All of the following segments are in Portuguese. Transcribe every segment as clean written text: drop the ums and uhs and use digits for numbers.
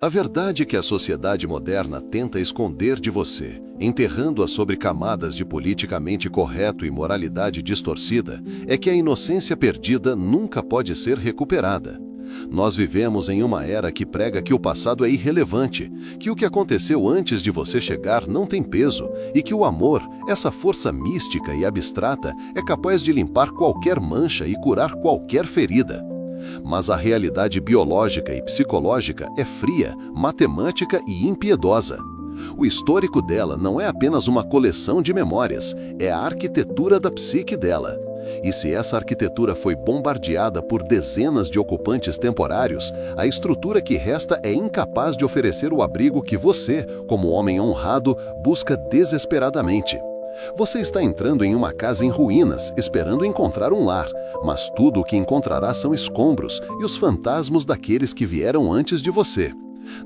A verdade que a sociedade moderna tenta esconder de você, enterrando-a sobre camadas de politicamente correto e moralidade distorcida, é que a inocência perdida nunca pode ser recuperada. Nós vivemos em uma era que prega que o passado é irrelevante, que o que aconteceu antes de você chegar não tem peso e que o amor, essa força mística e abstrata, é capaz de limpar qualquer mancha e curar qualquer ferida. Mas a realidade biológica e psicológica é fria, matemática e impiedosa. O histórico dela não é apenas uma coleção de memórias, é a arquitetura da psique dela. E se essa arquitetura foi bombardeada por dezenas de ocupantes temporários, a estrutura que resta é incapaz de oferecer o abrigo que você, como homem honrado, busca desesperadamente. Você está entrando em uma casa em ruínas, esperando encontrar um lar, mas tudo o que encontrará são escombros e os fantasmas daqueles que vieram antes de você.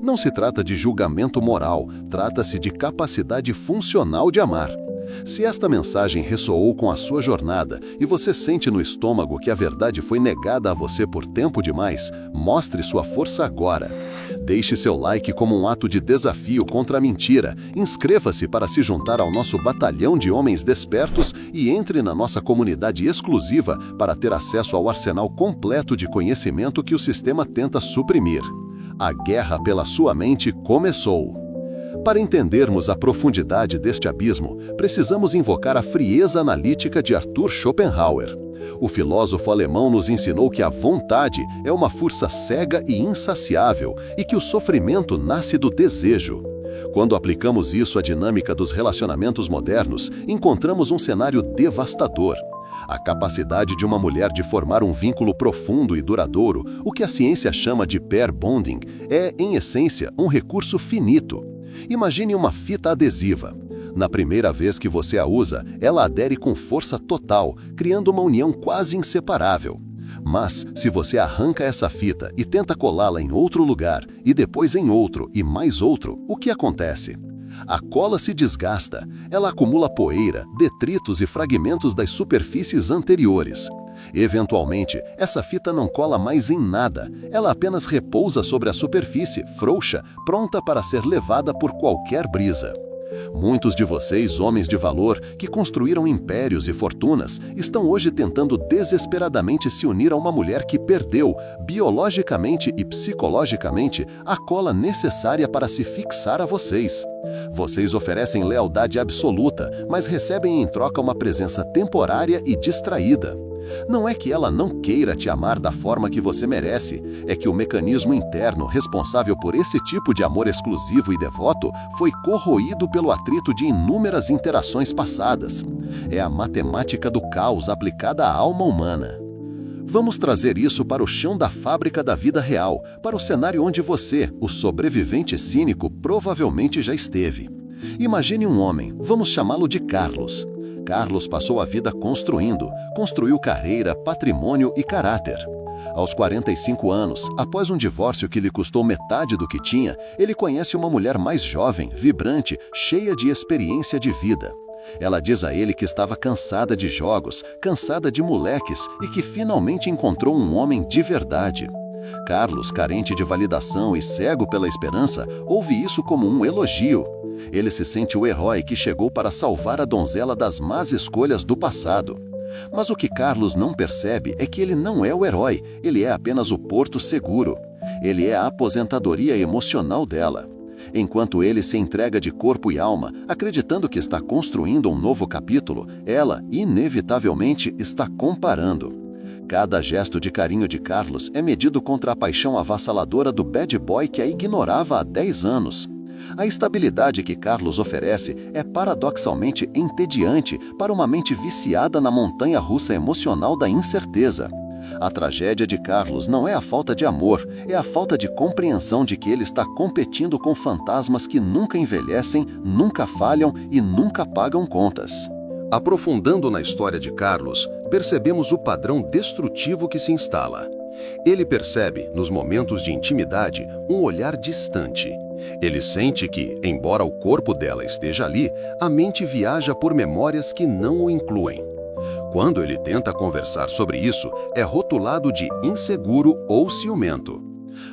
Não se trata de julgamento moral, trata-se de capacidade funcional de amar. Se esta mensagem ressoou com a sua jornada e você sente no estômago que a verdade foi negada a você por tempo demais, mostre sua força agora. Deixe seu like como um ato de desafio contra a mentira, inscreva-se para se juntar ao nosso batalhão de homens despertos e entre na nossa comunidade exclusiva para ter acesso ao arsenal completo de conhecimento que o sistema tenta suprimir. A guerra pela sua mente começou. Para entendermos a profundidade deste abismo, precisamos invocar a frieza analítica de Arthur Schopenhauer. O filósofo alemão nos ensinou que a vontade é uma força cega e insaciável e que o sofrimento nasce do desejo. Quando aplicamos isso à dinâmica dos relacionamentos modernos, encontramos um cenário devastador. A capacidade de uma mulher de formar um vínculo profundo e duradouro, o que a ciência chama de pair bonding, é, em essência, um recurso finito. Imagine uma fita adesiva. Na primeira vez que você a usa, ela adere com força total, criando uma união quase inseparável. Mas, se você arranca essa fita e tenta colá-la em outro lugar, e depois em outro e mais outro, o que acontece? A cola se desgasta, ela acumula poeira, detritos e fragmentos das superfícies anteriores. Eventualmente, essa fita não cola mais em nada, ela apenas repousa sobre a superfície, frouxa, pronta para ser levada por qualquer brisa. Muitos de vocês, homens de valor, que construíram impérios e fortunas, estão hoje tentando desesperadamente se unir a uma mulher que perdeu, biologicamente e psicologicamente, a cola necessária para se fixar a vocês. Vocês oferecem lealdade absoluta, mas recebem em troca uma presença temporária e distraída. Não é que ela não queira te amar da forma que você merece, é que o mecanismo interno responsável por esse tipo de amor exclusivo e devoto foi corroído pelo atrito de inúmeras interações passadas. É a matemática do caos aplicada à alma humana. Vamos trazer isso para o chão da fábrica da vida real, para o cenário onde você, o sobrevivente cínico, provavelmente já esteve. Imagine um homem, vamos chamá-lo de Carlos. Carlos passou a vida construiu carreira, patrimônio e caráter. Aos 45 anos, após um divórcio que lhe custou metade do que tinha, ele conhece uma mulher mais jovem, vibrante, cheia de experiência de vida. Ela diz a ele que estava cansada de jogos, cansada de moleques e que finalmente encontrou um homem de verdade. Carlos, carente de validação e cego pela esperança, ouve isso como um elogio. Ele se sente o herói que chegou para salvar a donzela das más escolhas do passado. Mas o que Carlos não percebe é que ele não é o herói, ele é apenas o porto seguro. Ele é a aposentadoria emocional dela. Enquanto ele se entrega de corpo e alma, acreditando que está construindo um novo capítulo, ela, inevitavelmente, está comparando. Cada gesto de carinho de Carlos é medido contra a paixão avassaladora do bad boy que a ignorava há 10 anos. A estabilidade que Carlos oferece é paradoxalmente entediante para uma mente viciada na montanha-russa emocional da incerteza. A tragédia de Carlos não é a falta de amor, é a falta de compreensão de que ele está competindo com fantasmas que nunca envelhecem, nunca falham e nunca pagam contas. Aprofundando na história de Carlos, percebemos o padrão destrutivo que se instala. Ele percebe, nos momentos de intimidade, um olhar distante. Ele sente que, embora o corpo dela esteja ali, a mente viaja por memórias que não o incluem. Quando ele tenta conversar sobre isso, é rotulado de inseguro ou ciumento.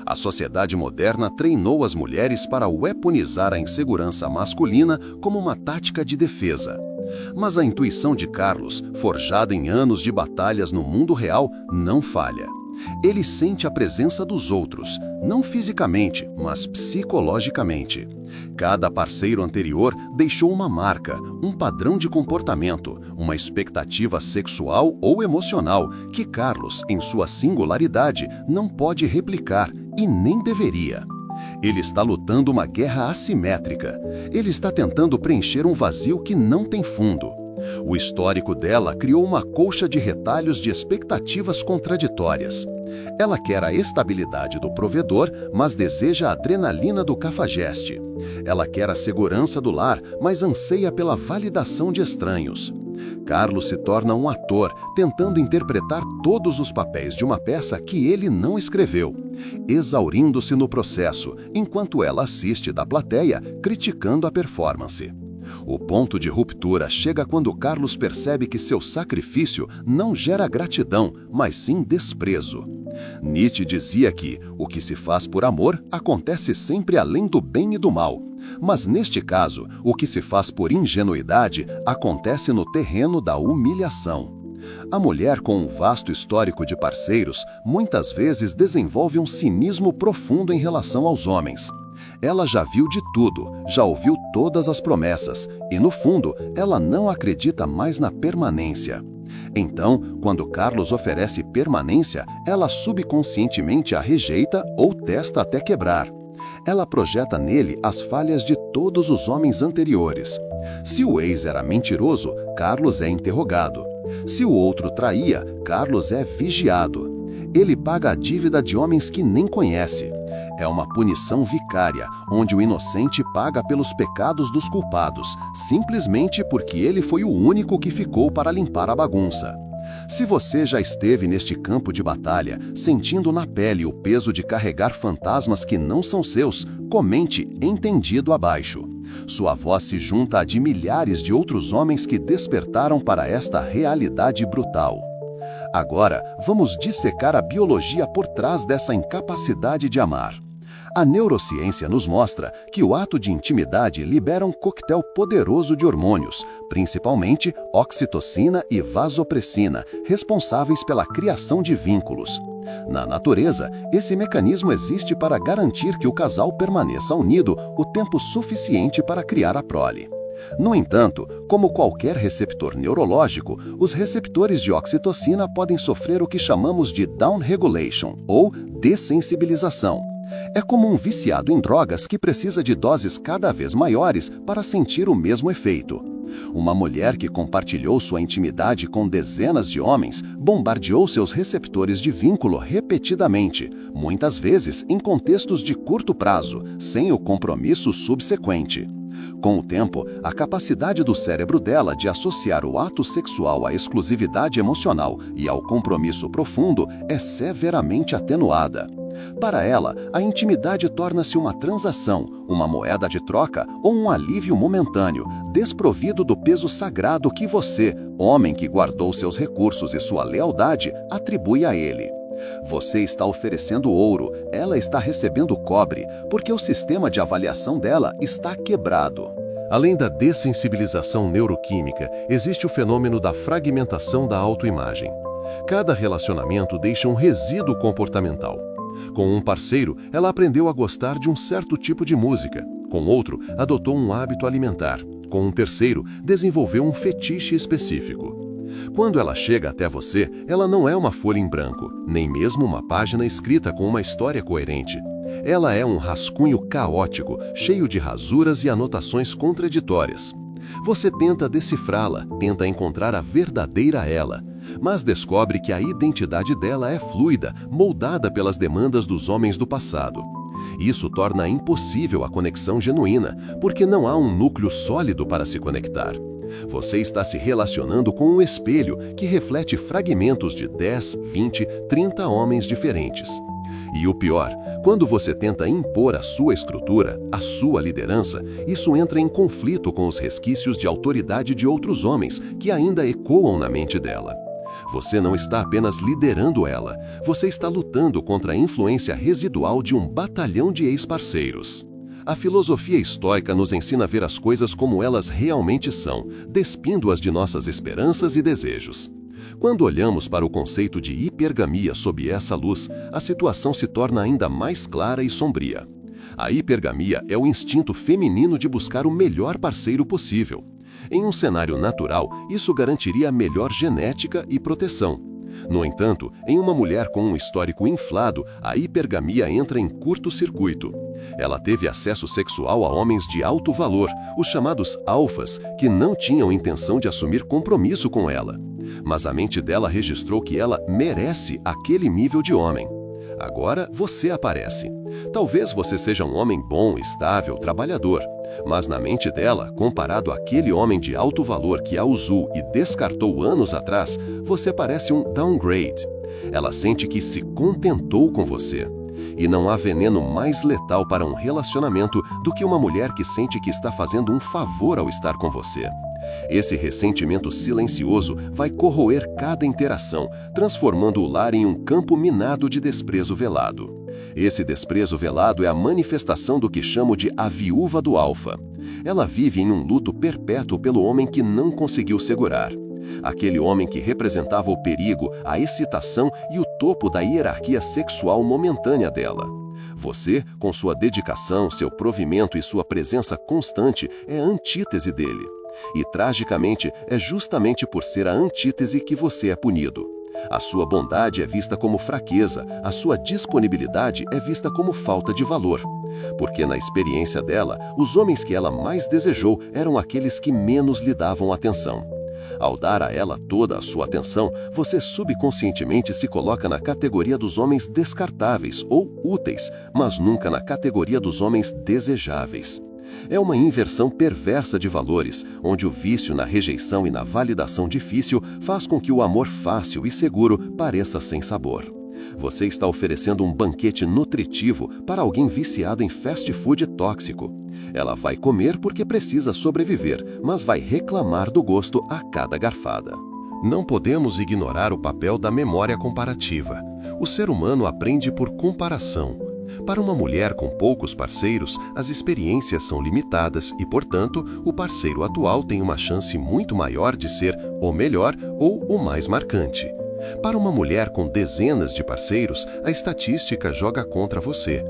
A sociedade moderna treinou as mulheres para weaponizar a insegurança masculina como uma tática de defesa. Mas a intuição de Carlos, forjada em anos de batalhas no mundo real, não falha. Ele sente a presença dos outros, não fisicamente, mas psicologicamente. Cada parceiro anterior deixou uma marca, um padrão de comportamento, uma expectativa sexual ou emocional que Carlos, em sua singularidade, não pode replicar e nem deveria. Ele está lutando uma guerra assimétrica. Ele está tentando preencher um vazio que não tem fundo. O histórico dela criou uma colcha de retalhos de expectativas contraditórias. Ela quer a estabilidade do provedor, mas deseja a adrenalina do cafajeste. Ela quer a segurança do lar, mas anseia pela validação de estranhos. Carlos se torna um ator, tentando interpretar todos os papéis de uma peça que ele não escreveu, exaurindo-se no processo, enquanto ela assiste da plateia, criticando a performance. O ponto de ruptura chega quando Carlos percebe que seu sacrifício não gera gratidão, mas sim desprezo. Nietzsche dizia que o que se faz por amor acontece sempre além do bem e do mal. Mas neste caso, o que se faz por ingenuidade acontece no terreno da humilhação. A mulher com um vasto histórico de parceiros muitas vezes desenvolve um cinismo profundo em relação aos homens. Ela já viu de tudo, já ouviu todas as promessas e, no fundo, ela não acredita mais na permanência. Então, quando Carlos oferece permanência, ela subconscientemente a rejeita ou testa até quebrar. Ela projeta nele as falhas de todos os homens anteriores. Se o ex era mentiroso, Carlos é interrogado. Se o outro traía, Carlos é vigiado. Ele paga a dívida de homens que nem conhece. É uma punição vicária, onde o inocente paga pelos pecados dos culpados, simplesmente porque ele foi o único que ficou para limpar a bagunça. Se você já esteve neste campo de batalha, sentindo na pele o peso de carregar fantasmas que não são seus, comente "entendido" abaixo. Sua voz se junta à de milhares de outros homens que despertaram para esta realidade brutal. Agora, vamos dissecar a biologia por trás dessa incapacidade de amar. A neurociência nos mostra que o ato de intimidade libera um coquetel poderoso de hormônios, principalmente oxitocina e vasopressina, responsáveis pela criação de vínculos. Na natureza, esse mecanismo existe para garantir que o casal permaneça unido o tempo suficiente para criar a prole. No entanto, como qualquer receptor neurológico, os receptores de oxitocina podem sofrer o que chamamos de downregulation, ou dessensibilização. É como um viciado em drogas que precisa de doses cada vez maiores para sentir o mesmo efeito. Uma mulher que compartilhou sua intimidade com dezenas de homens bombardeou seus receptores de vínculo repetidamente, muitas vezes em contextos de curto prazo, sem o compromisso subsequente. Com o tempo, a capacidade do cérebro dela de associar o ato sexual à exclusividade emocional e ao compromisso profundo é severamente atenuada. Para ela, a intimidade torna-se uma transação, uma moeda de troca ou um alívio momentâneo, desprovido do peso sagrado que você, homem que guardou seus recursos e sua lealdade, atribui a ele. Você está oferecendo ouro, ela está recebendo cobre, porque o sistema de avaliação dela está quebrado. Além da dessensibilização neuroquímica, existe o fenômeno da fragmentação da autoimagem. Cada relacionamento deixa um resíduo comportamental. Com um parceiro, ela aprendeu a gostar de um certo tipo de música. Com outro, adotou um hábito alimentar. Com um terceiro, desenvolveu um fetiche específico. Quando ela chega até você, ela não é uma folha em branco, nem mesmo uma página escrita com uma história coerente. Ela é um rascunho caótico, cheio de rasuras e anotações contraditórias. Você tenta decifrá-la, tenta encontrar a verdadeira ela, mas descobre que a identidade dela é fluida, moldada pelas demandas dos homens do passado. Isso torna impossível a conexão genuína, porque não há um núcleo sólido para se conectar. Você está se relacionando com um espelho que reflete fragmentos de 10, 20, 30 homens diferentes. E o pior, quando você tenta impor a sua estrutura, a sua liderança, isso entra em conflito com os resquícios de autoridade de outros homens que ainda ecoam na mente dela. Você não está apenas liderando ela, você está lutando contra a influência residual de um batalhão de ex-parceiros. A filosofia estoica nos ensina a ver as coisas como elas realmente são, despindo-as de nossas esperanças e desejos. Quando olhamos para o conceito de hipergamia sob essa luz, a situação se torna ainda mais clara e sombria. A hipergamia é o instinto feminino de buscar o melhor parceiro possível. Em um cenário natural, isso garantiria a melhor genética e proteção. No entanto, em uma mulher com um histórico inflado, a hipergamia entra em curto-circuito. Ela teve acesso sexual a homens de alto valor, os chamados alfas, que não tinham intenção de assumir compromisso com ela. Mas a mente dela registrou que ela merece aquele nível de homem. Agora você aparece. Talvez você seja um homem bom, estável, trabalhador, mas na mente dela, comparado àquele homem de alto valor que a usou e descartou anos atrás, você parece um downgrade. Ela sente que se contentou com você. E não há veneno mais letal para um relacionamento do que uma mulher que sente que está fazendo um favor ao estar com você. Esse ressentimento silencioso vai corroer cada interação, transformando o lar em um campo minado de desprezo velado. Esse desprezo velado é a manifestação do que chamo de a viúva do alfa. Ela vive em um luto perpétuo pelo homem que não conseguiu segurar. Aquele homem que representava o perigo, a excitação e o topo da hierarquia sexual momentânea dela. Você, com sua dedicação, seu provimento e sua presença constante, é a antítese dele. E, tragicamente, é justamente por ser a antítese que você é punido. A sua bondade é vista como fraqueza, a sua disponibilidade é vista como falta de valor. Porque, na experiência dela, os homens que ela mais desejou eram aqueles que menos lhe davam atenção. Ao dar a ela toda a sua atenção, você subconscientemente se coloca na categoria dos homens descartáveis ou úteis, mas nunca na categoria dos homens desejáveis. É uma inversão perversa de valores, onde o vício na rejeição e na validação difícil faz com que o amor fácil e seguro pareça sem sabor. Você está oferecendo um banquete nutritivo para alguém viciado em fast food tóxico. Ela vai comer porque precisa sobreviver, mas vai reclamar do gosto a cada garfada. Não podemos ignorar o papel da memória comparativa. O ser humano aprende por comparação. Para uma mulher com poucos parceiros, as experiências são limitadas e, portanto, o parceiro atual tem uma chance muito maior de ser o melhor ou o mais marcante. Para uma mulher com dezenas de parceiros, a estatística joga contra você.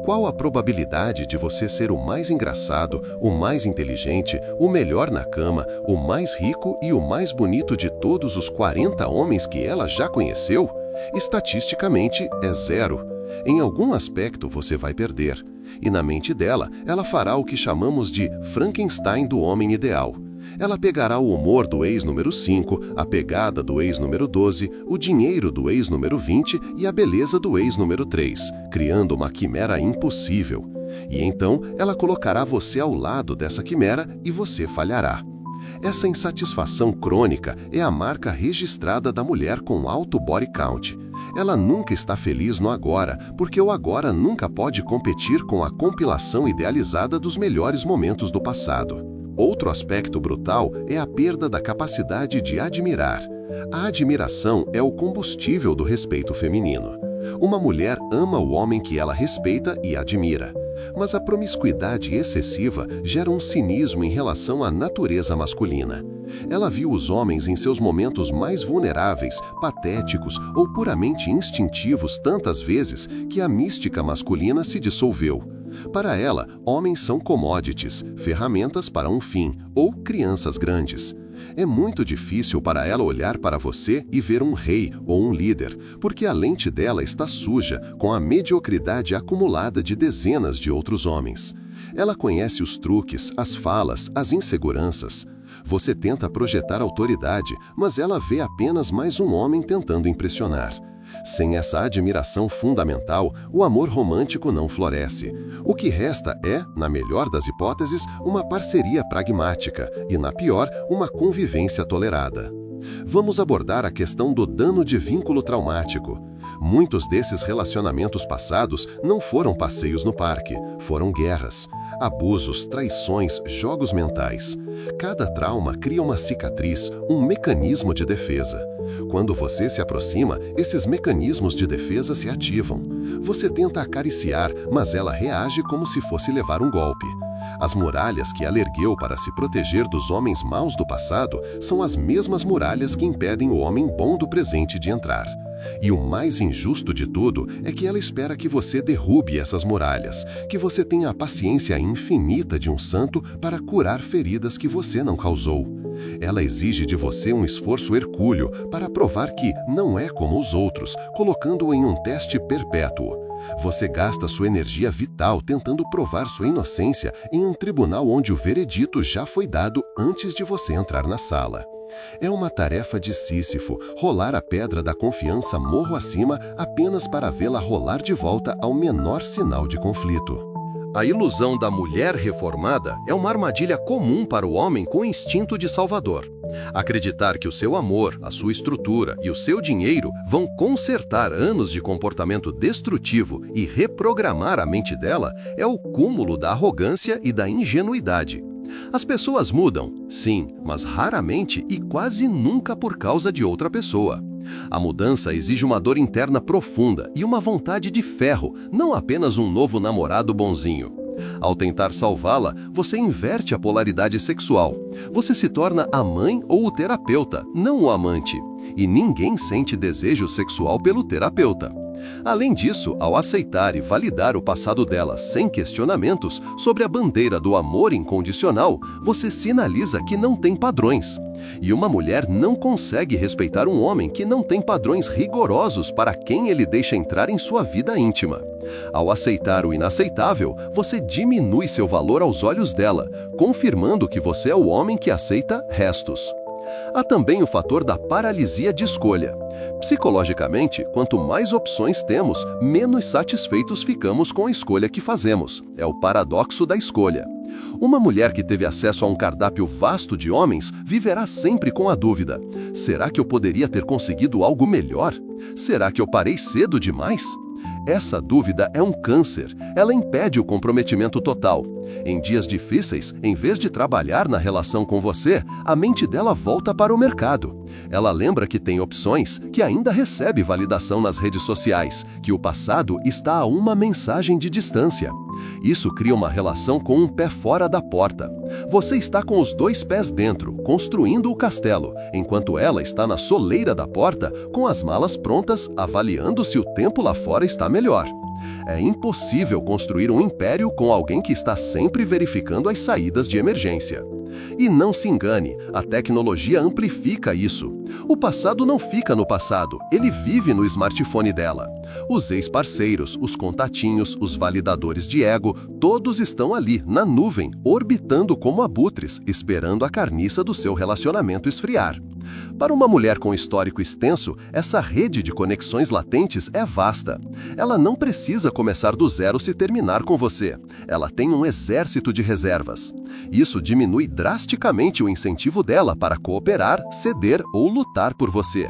Qual a probabilidade de você ser o mais engraçado, o mais inteligente, o melhor na cama, o mais rico e o mais bonito de todos os 40 homens que ela já conheceu? Estatisticamente, é zero. Em algum aspecto você vai perder. E na mente dela, ela fará o que chamamos de Frankenstein do homem ideal. Ela pegará o humor do ex número 5, a pegada do ex número 12, o dinheiro do ex número 20 e a beleza do ex número 3, criando uma quimera impossível. E então ela colocará você ao lado dessa quimera e você falhará. Essa insatisfação crônica é a marca registrada da mulher com alto body count. Ela nunca está feliz no agora, porque o agora nunca pode competir com a compilação idealizada dos melhores momentos do passado. Outro aspecto brutal é a perda da capacidade de admirar. A admiração é o combustível do respeito feminino. Uma mulher ama o homem que ela respeita e admira. Mas a promiscuidade excessiva gera um cinismo em relação à natureza masculina. Ela viu os homens em seus momentos mais vulneráveis, patéticos ou puramente instintivos tantas vezes que a mística masculina se dissolveu. Para ela, homens são commodities, ferramentas para um fim, ou crianças grandes. É muito difícil para ela olhar para você e ver um rei ou um líder, porque a lente dela está suja com a mediocridade acumulada de dezenas de outros homens. Ela conhece os truques, as falas, as inseguranças. Você tenta projetar autoridade, mas ela vê apenas mais um homem tentando impressionar. Sem essa admiração fundamental, o amor romântico não floresce. O que resta é, na melhor das hipóteses, uma parceria pragmática e, na pior, uma convivência tolerada. Vamos abordar a questão do dano de vínculo traumático. Muitos desses relacionamentos passados não foram passeios no parque, foram guerras, abusos, traições, jogos mentais. Cada trauma cria uma cicatriz, um mecanismo de defesa. Quando você se aproxima, esses mecanismos de defesa se ativam. Você tenta acariciar, mas ela reage como se fosse levar um golpe. As muralhas que ela ergueu para se proteger dos homens maus do passado são as mesmas muralhas que impedem o homem bom do presente de entrar. E o mais injusto de tudo é que ela espera que você derrube essas muralhas, que você tenha a paciência infinita de um santo para curar feridas que você não causou. Ela exige de você um esforço hercúleo para provar que não é como os outros, colocando-o em um teste perpétuo. Você gasta sua energia vital tentando provar sua inocência em um tribunal onde o veredito já foi dado antes de você entrar na sala. É uma tarefa de Sísifo rolar a pedra da confiança morro acima apenas para vê-la rolar de volta ao menor sinal de conflito. A ilusão da mulher reformada é uma armadilha comum para o homem com instinto de salvador. Acreditar que o seu amor, a sua estrutura e o seu dinheiro vão consertar anos de comportamento destrutivo e reprogramar a mente dela é o cúmulo da arrogância e da ingenuidade. As pessoas mudam, sim, mas raramente e quase nunca por causa de outra pessoa. A mudança exige uma dor interna profunda e uma vontade de ferro, não apenas um novo namorado bonzinho. Ao tentar salvá-la, você inverte a polaridade sexual. Você se torna a mãe ou o terapeuta, não o amante. E ninguém sente desejo sexual pelo terapeuta. Além disso, ao aceitar e validar o passado dela sem questionamentos sobre a bandeira do amor incondicional, você sinaliza que não tem padrões. E uma mulher não consegue respeitar um homem que não tem padrões rigorosos para quem ele deixa entrar em sua vida íntima. Ao aceitar o inaceitável, você diminui seu valor aos olhos dela, confirmando que você é o homem que aceita restos. Há também o fator da paralisia de escolha. Psicologicamente, quanto mais opções temos, menos satisfeitos ficamos com a escolha que fazemos. É o paradoxo da escolha. Uma mulher que teve acesso a um cardápio vasto de homens viverá sempre com a dúvida: será que eu poderia ter conseguido algo melhor? Será que eu parei cedo demais? Essa dúvida é um câncer. Ela impede o comprometimento total. Em dias difíceis, em vez de trabalhar na relação com você, a mente dela volta para o mercado. Ela lembra que tem opções, que ainda recebe validação nas redes sociais, que o passado está a uma mensagem de distância. Isso cria uma relação com um pé fora da porta. Você está com os 2 pés dentro, construindo o castelo, enquanto ela está na soleira da porta, com as malas prontas, avaliando se o tempo lá fora está melhor. É impossível construir um império com alguém que está sempre verificando as saídas de emergência. E não se engane, a tecnologia amplifica isso. O passado não fica no passado, ele vive no smartphone dela. Os ex-parceiros, os contatinhos, os validadores de ego, todos estão ali, na nuvem, orbitando como abutres, esperando a carniça do seu relacionamento esfriar. Para uma mulher com histórico extenso, essa rede de conexões latentes é vasta. Ela não precisa começar do zero se terminar com você. Ela tem um exército de reservas. Isso diminui drasticamente o incentivo dela para cooperar, ceder ou lutar por você.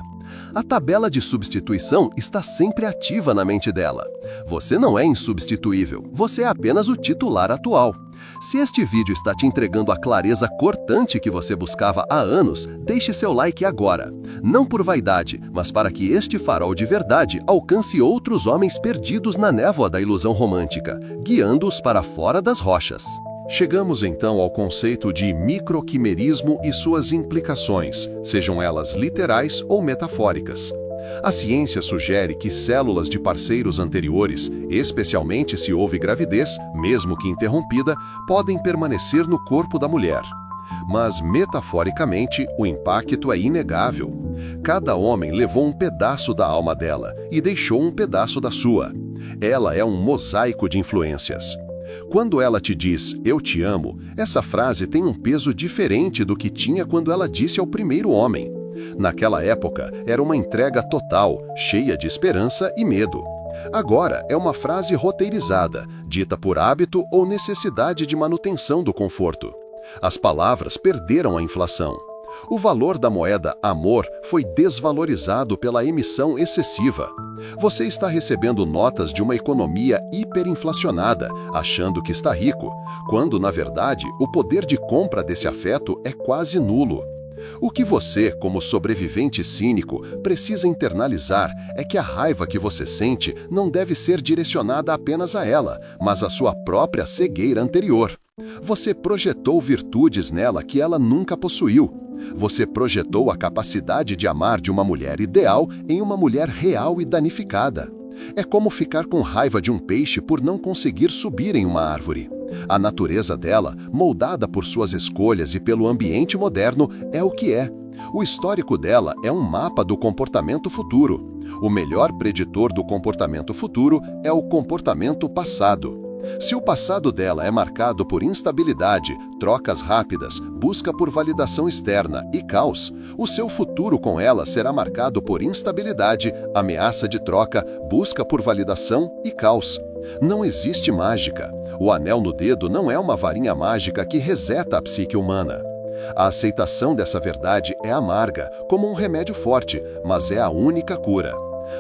A tabela de substituição está sempre ativa na mente dela. Você não é insubstituível, você é apenas o titular atual. Se este vídeo está te entregando a clareza cortante que você buscava há anos, deixe seu like agora. Não por vaidade, mas para que este farol de verdade alcance outros homens perdidos na névoa da ilusão romântica, guiando-os para fora das rochas. Chegamos então ao conceito de microquimerismo e suas implicações, sejam elas literais ou metafóricas. A ciência sugere que células de parceiros anteriores, especialmente se houve gravidez, mesmo que interrompida, podem permanecer no corpo da mulher. Mas, metaforicamente, o impacto é inegável. Cada homem levou um pedaço da alma dela e deixou um pedaço da sua. Ela é um mosaico de influências. Quando ela te diz, eu te amo, essa frase tem um peso diferente do que tinha quando ela disse ao primeiro homem. Naquela época, era uma entrega total, cheia de esperança e medo. Agora é uma frase roteirizada, dita por hábito ou necessidade de manutenção do conforto. As palavras perderam a inflação. O valor da moeda amor foi desvalorizado pela emissão excessiva. Você está recebendo notas de uma economia hiperinflacionada, achando que está rico, quando, na verdade, o poder de compra desse afeto é quase nulo. O que você, como sobrevivente cínico, precisa internalizar é que a raiva que você sente não deve ser direcionada apenas a ela, mas à sua própria cegueira anterior. Você projetou virtudes nela que ela nunca possuiu. Você projetou a capacidade de amar de uma mulher ideal em uma mulher real e danificada. É como ficar com raiva de um peixe por não conseguir subir em uma árvore. A natureza dela, moldada por suas escolhas e pelo ambiente moderno, é o que é. O histórico dela é um mapa do comportamento futuro. O melhor preditor do comportamento futuro é o comportamento passado. Se o passado dela é marcado por instabilidade, trocas rápidas, busca por validação externa e caos, o seu futuro com ela será marcado por instabilidade, ameaça de troca, busca por validação e caos. Não existe mágica. O anel no dedo não é uma varinha mágica que reseta a psique humana. A aceitação dessa verdade é amarga, como um remédio forte, mas é a única cura.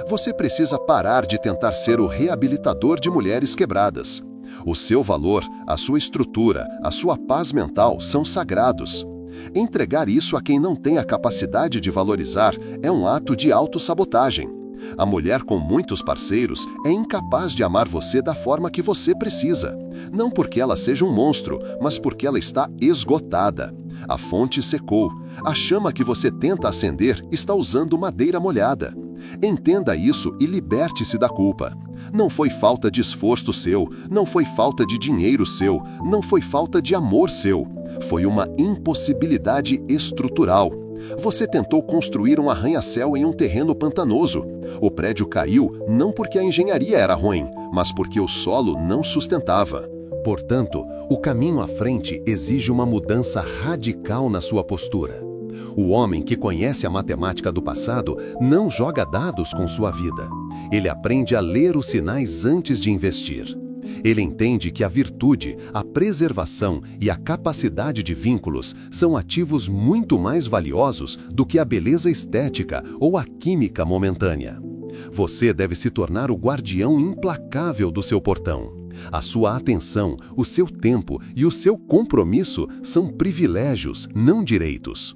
Você precisa parar de tentar ser o reabilitador de mulheres quebradas. O seu valor, a sua estrutura, a sua paz mental são sagrados. Entregar isso a quem não tem a capacidade de valorizar é um ato de autossabotagem. A mulher com muitos parceiros é incapaz de amar você da forma que você precisa. Não porque ela seja um monstro, mas porque ela está esgotada. A fonte secou. A chama que você tenta acender está usando madeira molhada. Entenda isso e liberte-se da culpa. Não foi falta de esforço seu, não foi falta de dinheiro seu, não foi falta de amor seu. Foi uma impossibilidade estrutural. Você tentou construir um arranha-céu em um terreno pantanoso. O prédio caiu não porque a engenharia era ruim, mas porque o solo não sustentava. Portanto, o caminho à frente exige uma mudança radical na sua postura. O homem que conhece a matemática do passado não joga dados com sua vida. Ele aprende a ler os sinais antes de investir. Ele entende que a virtude, a preservação e a capacidade de vínculos são ativos muito mais valiosos do que a beleza estética ou a química momentânea. Você deve se tornar o guardião implacável do seu portão. A sua atenção, o seu tempo e o seu compromisso são privilégios, não direitos.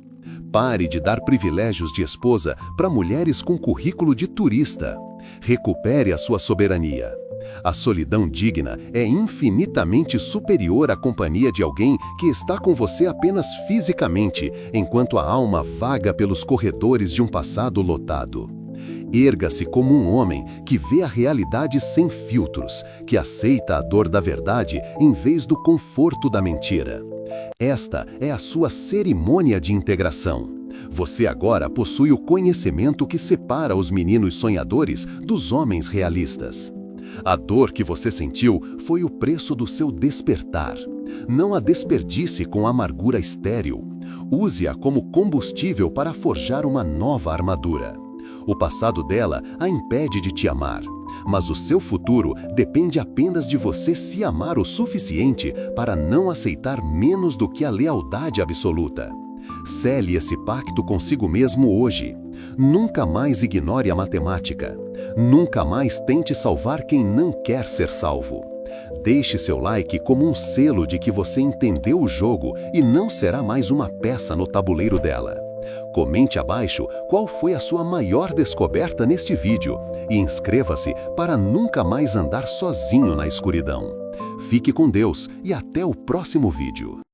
Pare de dar privilégios de esposa para mulheres com currículo de turista. Recupere a sua soberania. A solidão digna é infinitamente superior à companhia de alguém que está com você apenas fisicamente, enquanto a alma vaga pelos corredores de um passado lotado. Erga-se como um homem que vê a realidade sem filtros, que aceita a dor da verdade em vez do conforto da mentira. Esta é a sua cerimônia de integração. Você agora possui o conhecimento que separa os meninos sonhadores dos homens realistas. A dor que você sentiu foi o preço do seu despertar. Não a desperdice com amargura estéril. Use-a como combustível para forjar uma nova armadura. O passado dela a impede de te amar, mas o seu futuro depende apenas de você se amar o suficiente para não aceitar menos do que a lealdade absoluta. Cele esse pacto consigo mesmo hoje. Nunca mais ignore a matemática. Nunca mais tente salvar quem não quer ser salvo. Deixe seu like como um selo de que você entendeu o jogo e não será mais uma peça no tabuleiro dela. Comente abaixo qual foi a sua maior descoberta neste vídeo e inscreva-se para nunca mais andar sozinho na escuridão. Fique com Deus e até o próximo vídeo.